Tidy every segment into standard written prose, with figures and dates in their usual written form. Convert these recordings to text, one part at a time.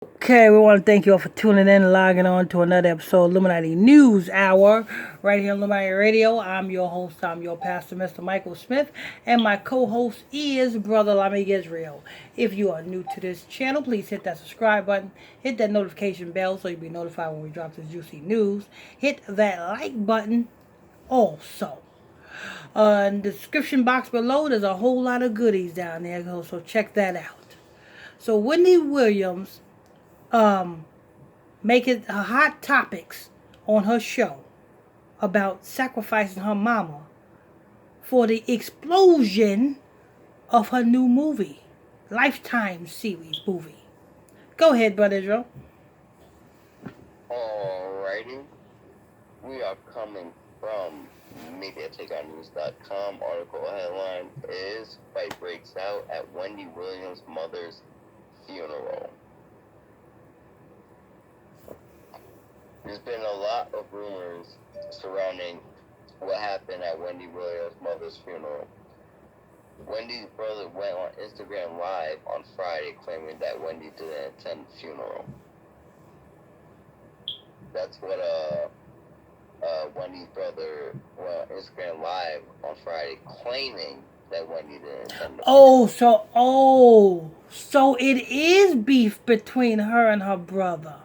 Okay, we want to thank you all for tuning in and logging on to another episode of Illuminati News Hour right here on Illuminati Radio. I'm your host, I'm your pastor, Mr. Michael Smith, and my co-host is Brother Lamig Israel. If you are new to this channel, please hit that subscribe button, hit that notification bell so you'll be notified when we drop this juicy news. Hit that like button also. In the description box below, there's a whole lot of goodies down there, so check that out. So Wendy Williams making hot topics on her show about sacrificing her mama for the explosion of her new movie, Lifetime series movie. Go ahead, Brother Israel. Alrighty, we are coming from MediaTakeOnNews.com. Article headline is Fight Breaks Out at Wendy Williams' mother's funeral. There's been a lot of rumors surrounding what happened at Wendy Williams' mother's funeral. Wendy's brother went on Instagram Live on Friday claiming that Wendy didn't attend the funeral. That's what Wendy's brother went on Instagram Live on Friday claiming that Wendy didn't attend the Oh, so it is beef between her and her brother.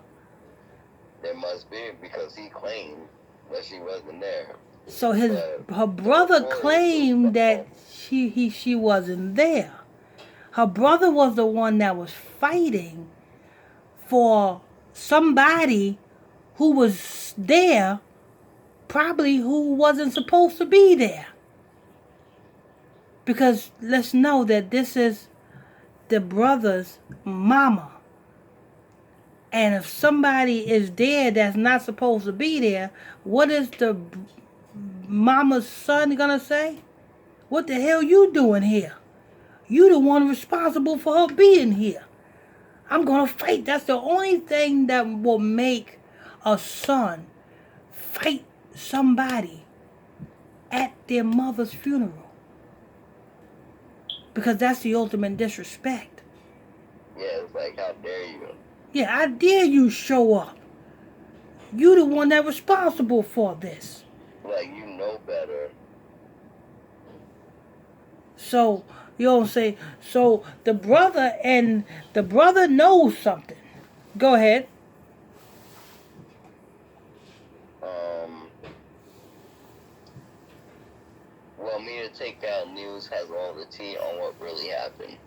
There must be, because he claimed that she wasn't there. So her brother claimed that she wasn't there. Her brother was the one that was fighting for somebody who was there, probably who wasn't supposed to be there. Because let's know that this is the brother's mama. And if somebody is there that's not supposed to be there, what is the mama's son gonna say? What the hell you doing here? You the one responsible for her being here. I'm gonna fight. That's the only thing that will make a son fight somebody at their mother's funeral. Because that's the ultimate disrespect. Yeah, it's like, how dare you? Yeah, I dare you show up. You the one that's responsible for this. Like, you know better. So, you know what I'm saying? So, the brother knows something. Go ahead. Well, Media Takeout News has all the tea on what really happened.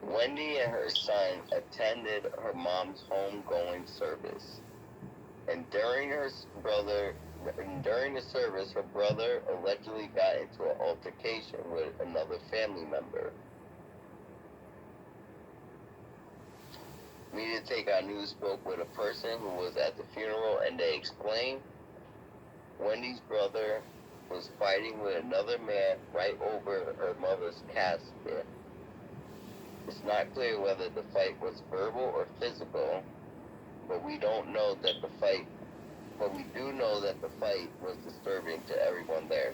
Wendy and her son attended her mom's homegoing service, and during the service, her brother allegedly got into an altercation with another family member. Media Takeout News spoke with a person who was at the funeral, and they explained Wendy's brother was fighting with another man right over her mother's casket. It's not clear whether the fight was verbal or physical, but we do know that the fight was disturbing to everyone there.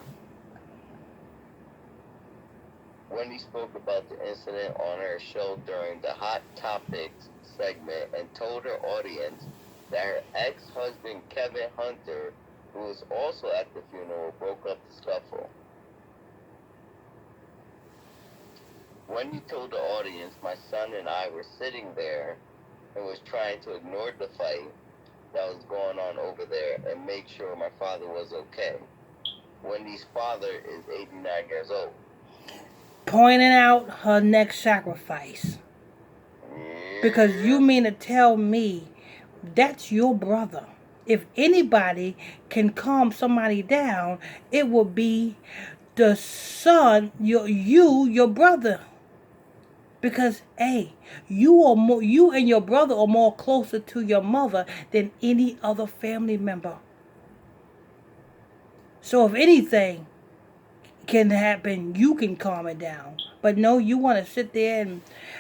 Wendy spoke about the incident on her show during the Hot Topics segment and told her audience that her ex-husband Kevin Hunter, who was also at the funeral, broke up the scuffle. Wendy told the audience, "My son and I were sitting there and was trying to ignore the fight that was going on over there and make sure my father was okay." Wendy's father is 89 years old. Pointing out her next sacrifice. Because you mean to tell me that's your brother. If anybody can calm somebody down, it will be the son, your brother. Because you and your brother are more closer to your mother than any other family member. So if anything can happen, you can calm it down. But no, you want to sit there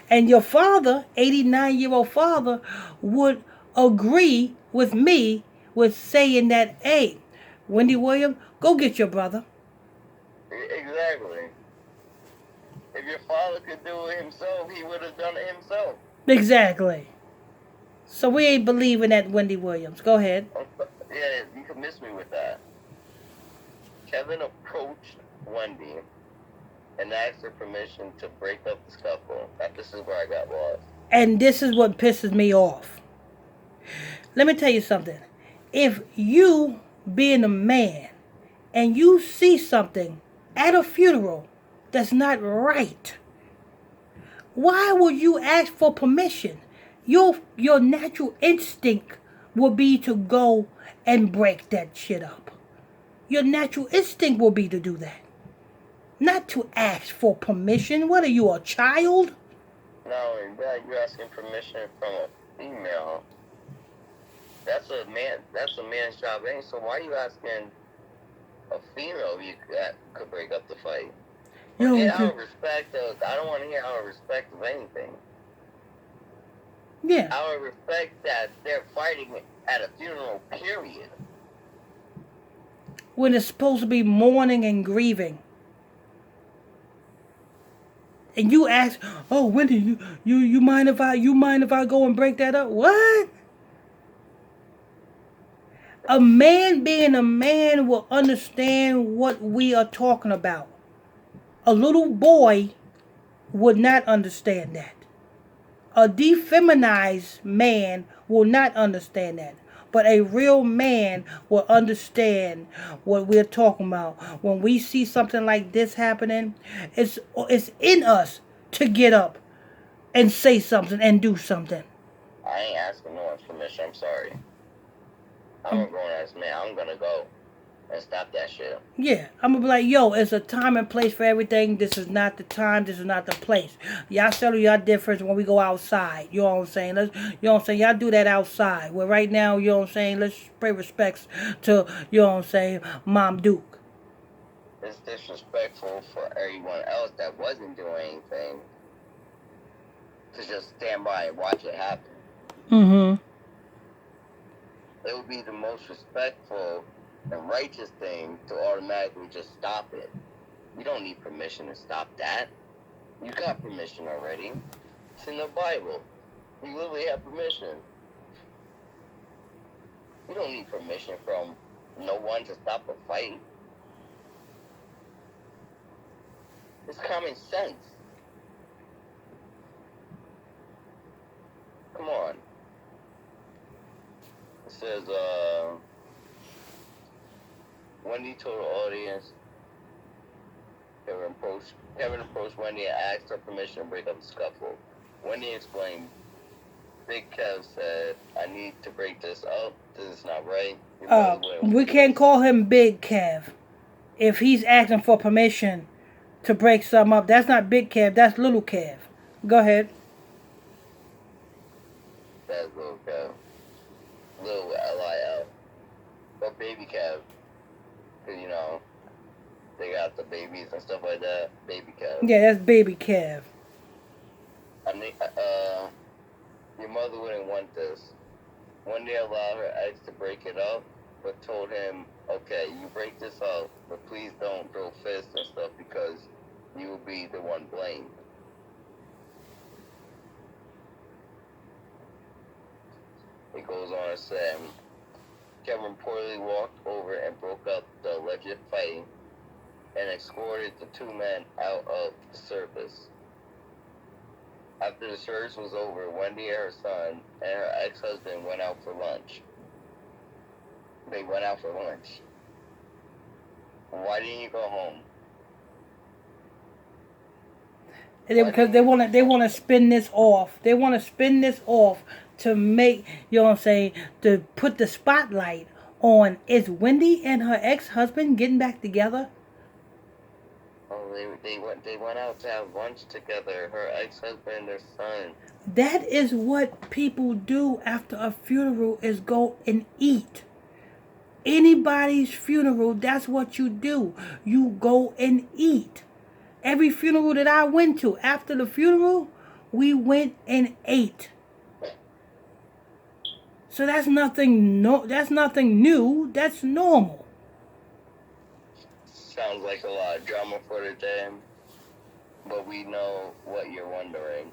and your father, 89-year-old father, would agree with me with saying that, hey, Wendy Williams, go get your brother. Exactly. If your father could do it himself, he would have done it himself. Exactly. So we ain't believing that Wendy Williams. Go ahead. Yeah, you can miss me with that. Kevin approached Wendy and asked her permission to break up the scuffle. This is where I got lost. And this is what pisses me off. Let me tell you something. If you, being a man, and you see something at a funeral that's not right, why would you ask for permission? Your natural instinct will be to go and break that shit up. Your natural instinct will be to do that. Not to ask for permission. What are you, a child? No, you're asking permission from a female. That's a man. That's a man's job. So why are you asking a female if you could break up the fight? Forget out of respect. I don't want to hear out of respect of anything. Yeah. Out of respect that they're fighting at a funeral. Period. When it's supposed to be mourning and grieving. And you ask, "Oh, Wendy, you mind if I go and break that up?" What? A man being a man will understand what we are talking about. A little boy would not understand that. A defeminized man will not understand that. But a real man will understand what we're talking about. When we see something like this happening, it's in us to get up and say something and do something. I ain't asking no one's permission. I'm sorry. I'm a grown ass man. I'm gonna go and stop that shit. Yeah, I'm gonna be like, yo, it's a time and place for everything. This is not the time. This is not the place. Y'all settle y'all difference when we go outside. You know what I'm saying? You know what I'm saying? Y'all do that outside. Well, right now, you know what I'm saying? Let's pay respects to, you know what I'm saying, Mom Duke. It's disrespectful for everyone else that wasn't doing anything to just stand by and watch it happen. Mm-hmm. It would be the most respectful and righteous thing to automatically just stop it. You don't need permission to stop that. You got permission already. It's in the Bible. You literally have permission. You don't need permission from no one to stop a fight. It's common sense. Come on. It says, Wendy told the audience Kevin approached Wendy and asked her permission to break up the scuffle. Wendy explained, Big Kev said, I need to break this up. This is not right. We can't call him Big Kev. If he's asking for permission to break something up, that's not Big Kev, that's Little Kev. Go ahead. That's Little Kev. Little Lil. But Baby Kev. Because, you know, they got the babies and stuff like that. Baby Kev. Yeah, that's Baby Kev. I mean, your mother wouldn't want this. Wendy allowed her ex to break it up, but told him, okay, you break this up, but please don't throw fists and stuff because you will be the one blamed. It goes on to say, Kevin reportedly walked over and broke up the alleged fighting and escorted the two men out of the service. After the service was over, Wendy and her son and her ex-husband went out for lunch. They went out for lunch. Why didn't you go home? Because they want to spin this off. They want to spin this off to make, you know what I'm saying, to put the spotlight on, is Wendy and her ex-husband getting back together? Oh, they went out to have lunch together. Her ex-husband and their son. That is what people do after a funeral, is go and eat. Anybody's funeral, that's what you do. You go and eat. Every funeral that I went to, after the funeral, we went and ate. So that's nothing new. That's normal. Sounds like a lot of drama for the day, but we know what you're wondering.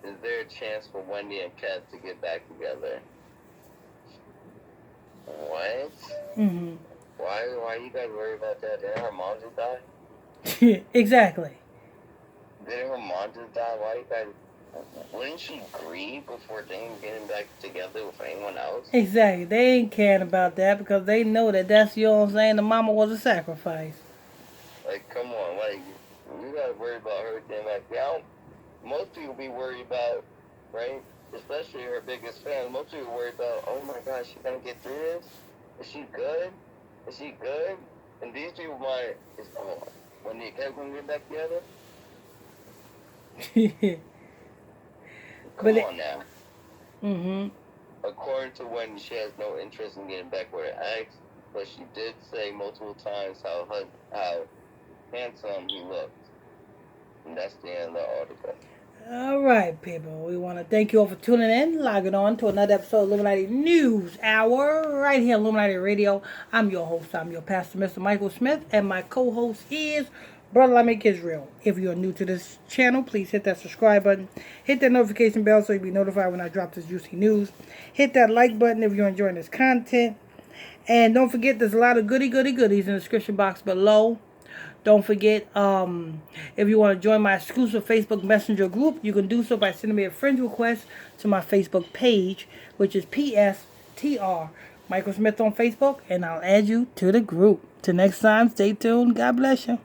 is there a chance for Wendy and Kat to get back together? What? Mm-hmm. Why you guys worry about that? Didn't her mom just die? Exactly. Didn't her mom just die? Why you guys... Wouldn't she grieve before getting back together with anyone else? Exactly. They ain't caring about that because they know that that's, you know what I'm saying, the mama was a sacrifice. Like, come on, like, you gotta worry about her getting back. Yeah, most people be worried about, right? Especially her biggest fans. Most people worry about, oh my gosh, she gonna get through this? Is she good? Is she good? And these people might, when they kept gonna get back together? Come on now. Mm-hmm. According to Wendy, she has no interest in getting back with her ex, but she did say multiple times how handsome he looked. And that's the end of the article. All right, people. We want to thank you all for tuning in, logging on to another episode of Illuminati News Hour right here on Illuminati Radio. I'm your host. I'm your pastor, Mr. Michael Smith, and my co-host is Brother Lamek Israel. If you're new to this channel, please hit that subscribe button. Hit that notification bell so you'll be notified when I drop this juicy news. Hit that like button if you're enjoying this content. And don't forget, there's a lot of goodies in the description box below. Don't forget, if you want to join my exclusive Facebook Messenger group, you can do so by sending me a friend request to my Facebook page, which is PSTR Michael Smith on Facebook, and I'll add you to the group. Till next time, stay tuned. God bless you.